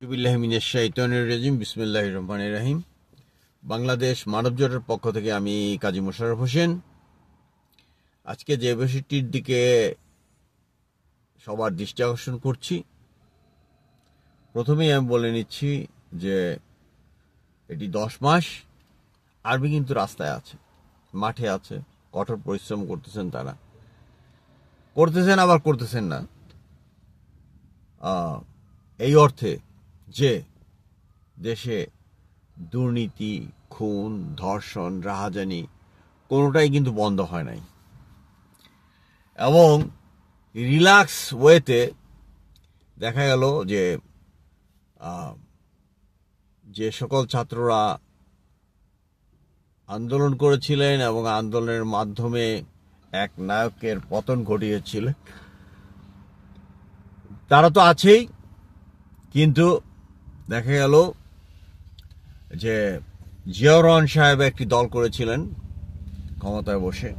বিসমিল্লাহির রহমানির রহিম। বাংলাদেশ মানব জোটের পক্ষ থেকে আমি কাজী মোশাররফ হোসেন। আজকে যে বিষয়টির দিকে সবার দৃষ্টি আকর্ষণ করছি, প্রথমেই আমি বলে নিচ্ছি যে এটি 10 মাস আর্মি কিন্তু রাস্তায় আছে, মাঠে আছে, কঠোর পরিশ্রম করতেছেন, তারা করতেছেন আবার করতেছেন না, এই অর্থে যে দেশে দুর্নীতি, খুন, ধর্ষণ, রাহাজানি কোনোটাই কিন্তু বন্ধ হয় নাই। এবং রিল্যাক্স ওয়েতে দেখা গেল যে সকল ছাত্ররা আন্দোলন করেছিলেন এবং আন্দোলনের মাধ্যমে এক নায়কের পতন ঘটিয়েছিলেন, তারা তো আছেই, কিন্তু দেখা গেল যে জিয়াউর রহমান সাহেব একটি দল করেছিলেন ক্ষমতায় বসে,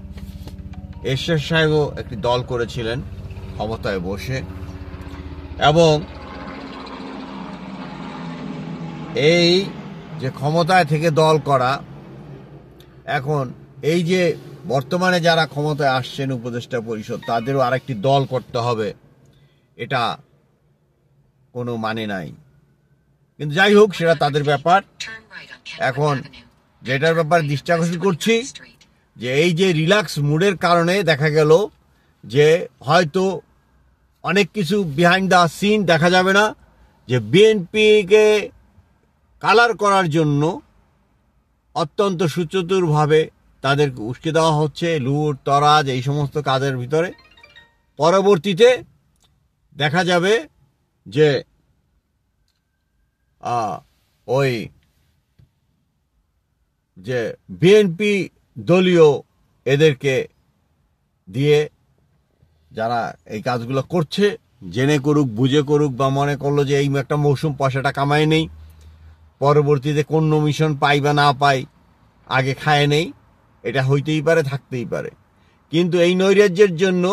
এরশাদ সাহেবও একটি দল করেছিলেন ক্ষমতায় বসে, এবং এই যে ক্ষমতায় থেকে দল করা, এখন এই যে বর্তমানে যারা ক্ষমতায় আসছেন উপদেষ্টা পরিষদ, তাদেরও আরেকটি দল করতে হবে, এটা কোনো মানে নাই। কিন্তু যাই হোক, সেটা তাদের ব্যাপার। এখন যেটার ব্যাপারে দৃষ্টি আকর্ষণ করছি যে এই যে রিল্যাক্স মুডের কারণে দেখা গেল যে হয়তো অনেক কিছু বিহাইন্ড দ্য সিন দেখা যাবে না, যে বিএনপিকে কালার করার জন্য অত্যন্ত সুচতুরভাবে তাদেরকে উস্কে দেওয়া হচ্ছে, লুট তরাজ এই সমস্ত কাজের ভিতরে। পরবর্তীতে দেখা যাবে যে ওই যে বিএনপি দলীয় এদেরকে দিয়ে যারা এই কাজগুলো করছে, জেনে করুক বুঝে করুক বা মনে করলো যে এই একটা মৌসুম পয়সাটা কামায় নেই, পরবর্তীতে কোন নমিশন পাই বা না পাই, আগে খায় নেই, এটা হইতেই পারে, থাকতেই পারে। কিন্তু এই নৈরাজ্যের জন্য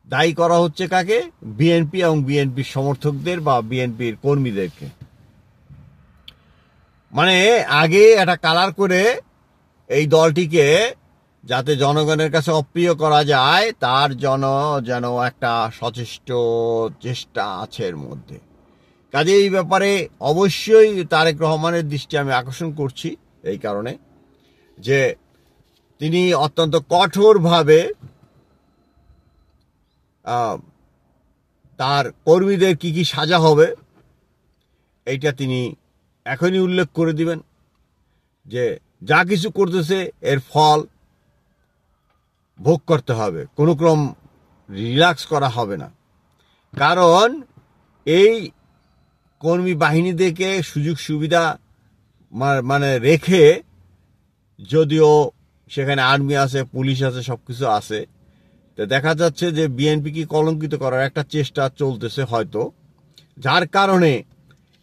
দায়ী করা হচ্ছে কাকে? বিএনপি এবং বিএনপির সমর্থকদের বা বিএনপির কর্মীদেরকে। মানে আগে একটা কালার করে এই দলটিকে যাতে জনগণের কাছে অপ্রিয় করা যায়, তার যেন একটা সচেষ্ট চেষ্টা আছে এর মধ্যে। কাজে এই ব্যাপারে অবশ্যই তারেক রহমানের দৃষ্টি আমি আকর্ষণ করছি এই কারণে যে তিনি অত্যন্ত কঠোরভাবে তার কর্মীদের কি কি সাজা হবে এইটা তিনি এখনই উল্লেখ করে দিবেন, যে যা কিছু করতেছে এর ফল ভোগ করতে হবে, কোনো ক্রম রিল্যাক্স করা হবে না। কারণ এই কর্মী বাহিনীদেরকে সুযোগ সুবিধা মানে রেখে, যদিও সেখানে আর্মি আছে, পুলিশ আছে, সবকিছু আছে, তো দেখা যাচ্ছে যে বিএনপিকে কলঙ্কিত করার একটা চেষ্টা চলতেছে হয়তো, যার কারণে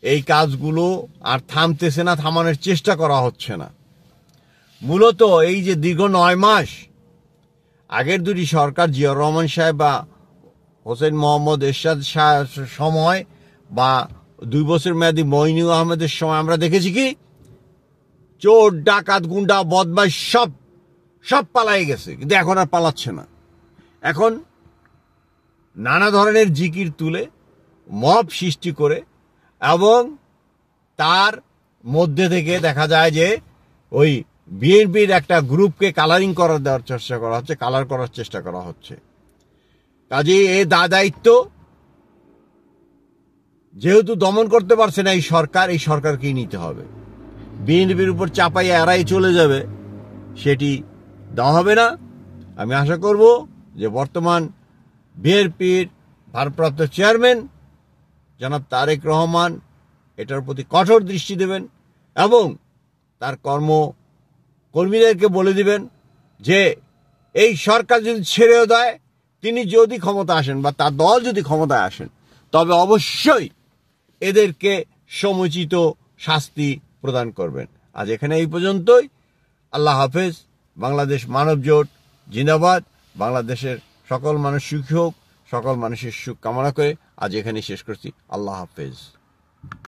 এই কাজগুলো আর থামতেছে না, থামানোর চেষ্টা করা হচ্ছে না। মূলত এই যে দীর্ঘ 9 মাস আগের দুটি সরকার, জিয়াউর রহমান সাহেব বা হোসেন মোহাম্মদ এরশাদ সাহেব সময় বা 2 বছর মেয়াদী মইনুল আহমেদের সময় আমরা দেখেছি কি চোর ডাকাত গুন্ডা বদমাশ সব পালাই গেছে, কিন্তু এখন আর পালাচ্ছে না। এখন নানা ধরনের জিকির তুলে মব সৃষ্টি করে, এবং তার মধ্যে থেকে দেখা যায় যে ওই বিএনপির একটা গ্রুপকে কালারিং দেওয়ার চেষ্টা করা হচ্ছে, কালার করার চেষ্টা করা হচ্ছে। কাজেই এই দায়িত্ব যেহেতু দমন করতে পারছে না এই সরকারকেই নিতে হবে। বিএনপির উপর চাপাইয়া এড়াই চলে যাবে, সেটি দেওয়া হবে না। আমি আশা করব যে বর্তমান বিএনপির ভারপ্রাপ্ত চেয়ারম্যান জনাব তারেক রহমান এটার প্রতি কঠোর দৃষ্টি দেবেন এবং তার কর্মীদেরকে বলে দিবেন যে এই সরকার যদি ছেড়েও দেয়, তিনি যদি ক্ষমতা আসেন বা তার দল যদি ক্ষমতায় আসেন, তবে অবশ্যই এদেরকে সমুচিত শাস্তি প্রদান করবেন। আজ এখানে এই পর্যন্তই। আল্লাহ হাফেজ। বাংলাদেশ মানব জোট জিন্দাবাদ। বাংলাদেশের সকল মানুষ সুখী হোক, সকল মানুষের সুখ কামনা করে আজ এখানে শেষ করছি। আল্লাহ হাফেজ।